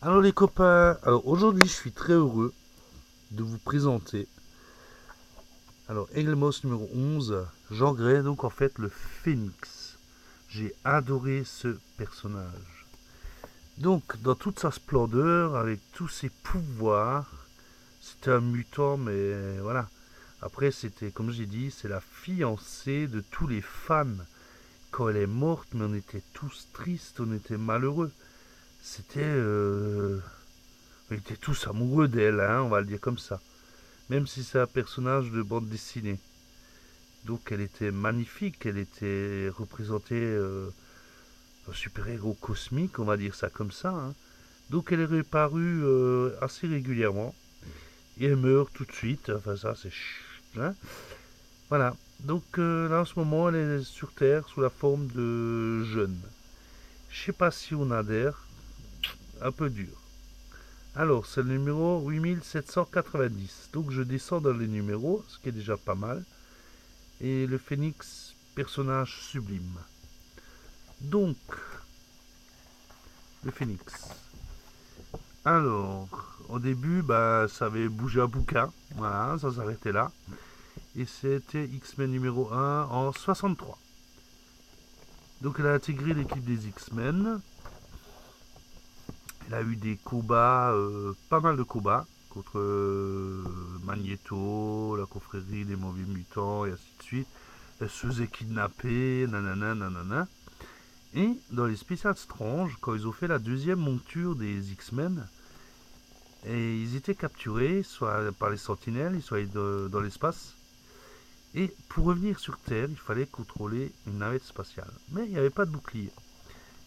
Alors les copains, alors aujourd'hui je suis très heureux de vous présenter alors Engelmos numéro 11, Jean Grey, donc en fait le Phénix. J'ai adoré ce personnage. Donc dans toute sa splendeur, avec tous ses pouvoirs, c'était un mutant mais voilà. Après c'était, comme j'ai dit, c'est la fiancée de tous les fans. Quand elle est morte, mais on était tous tristes, on était malheureux. C'était... on était tous amoureux d'elle, hein, on va le dire comme ça. Même si c'est un personnage de bande dessinée. Donc elle était magnifique, elle était représentée un super-héros cosmique, on va dire ça comme ça, hein. Donc elle est réparue assez régulièrement et elle meurt tout de suite. Enfin ça c'est hein. Voilà. Donc là en ce moment elle est sur Terre sous la forme de jeune. Je sais pas si on adhère, un peu dur. Alors c'est le numéro 8790. Donc je descends dans les numéros, ce qui est déjà pas mal. Et le phénix, personnage sublime. Donc, le phénix. Alors, au début, bah, ça avait bougé un bouquin. Voilà, ça s'arrêtait là. Et c'était X-Men numéro 1 en 63. Donc, elle a intégré l'équipe des X-Men. Elle a eu des combats, pas mal de combats, contre Magneto, la confrérie des mauvais mutants, et ainsi de suite. Elle se faisait kidnapper, nanana, nanana. Et dans les Special Strange, quand ils ont fait la deuxième monture des X-Men, et ils étaient capturés soit par les sentinelles, soit dans l'espace. Et pour revenir sur Terre, il fallait contrôler une navette spatiale. Mais il n'y avait pas de bouclier.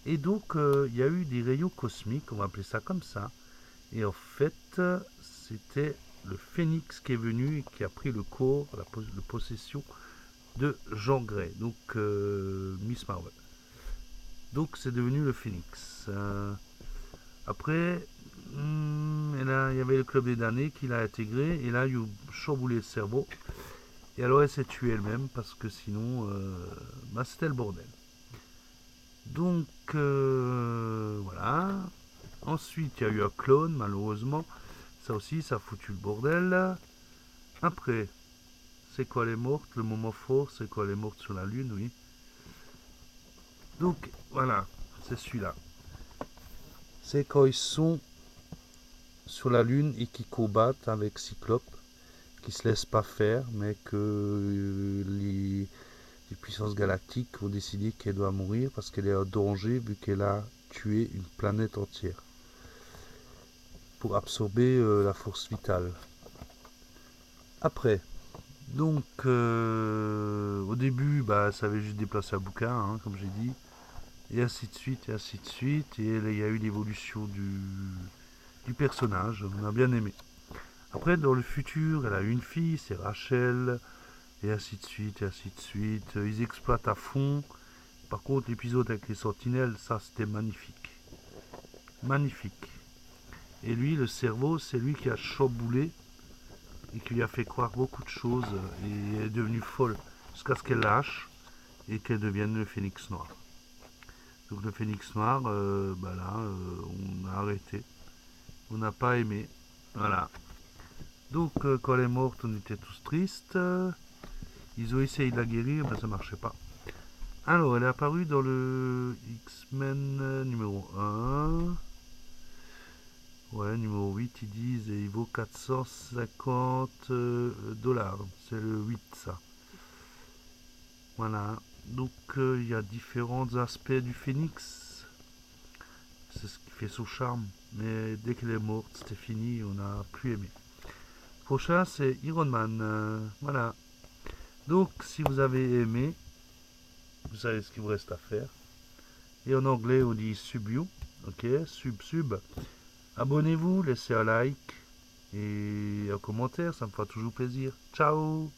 Et donc, il y a eu des rayons cosmiques, on va appeler ça comme ça. Et en fait, c'était le Phénix qui est venu et qui a pris le corps, la possession de Jean Grey, donc Miss Marvel. Donc c'est devenu le Phénix. Après, et là, il y avait le club des damnés qui l'a intégré, et là, il a chamboulé le cerveau. Et alors, elle s'est tuée elle-même, parce que sinon, bah, c'était le bordel. Donc, voilà. Ensuite, il y a eu un clone, malheureusement. Ça aussi, ça a foutu le bordel. Après, c'est quoi les mortes? Le moment fort, c'est quoi les mortes sur la Lune, oui. Donc, voilà, c'est celui-là. C'est quand ils sont sur la Lune et qui combattent avec Cyclope, qui se laisse pas faire, mais que les puissances galactiques ont décidé qu'elle doit mourir parce qu'elle est en danger vu qu'elle a tué une planète entière pour absorber la force vitale. Après, donc au début, bah, ça avait juste déplacé un bouquin, hein, comme j'ai dit, et ainsi de suite, et ainsi de suite, et il y a eu l'évolution du personnage, on a bien aimé. Après, dans le futur, elle a une fille, c'est Rachel, et ainsi de suite, et ainsi de suite. Ils exploitent à fond. Par contre, l'épisode avec les sentinelles, ça c'était magnifique. Magnifique. Et lui, le cerveau, c'est lui qui a chamboulé et qui lui a fait croire beaucoup de choses. Et elle est devenue folle jusqu'à ce qu'elle lâche et qu'elle devienne le phénix noir. Donc le phénix noir, bah là, on a arrêté. On n'a pas aimé. Voilà. Donc quand elle est morte, on était tous tristes. Ils ont essayé de la guérir, mais ça marchait pas. Alors, elle est apparue dans le X-Men numéro 1. Ouais, numéro 8, ils disent, et il vaut 450 dollars. C'est le 8, ça. Voilà. Donc, il y a différents aspects du phénix. C'est ce qui fait son charme. Mais dès qu'elle est morte, c'était fini, on n'a plus aimé. Prochain, c'est Iron Man. Voilà. Donc, si vous avez aimé, vous savez ce qu'il vous reste à faire. Et en anglais, on dit sub you. Ok, sub. Abonnez-vous, laissez un like et un commentaire, ça me fera toujours plaisir. Ciao!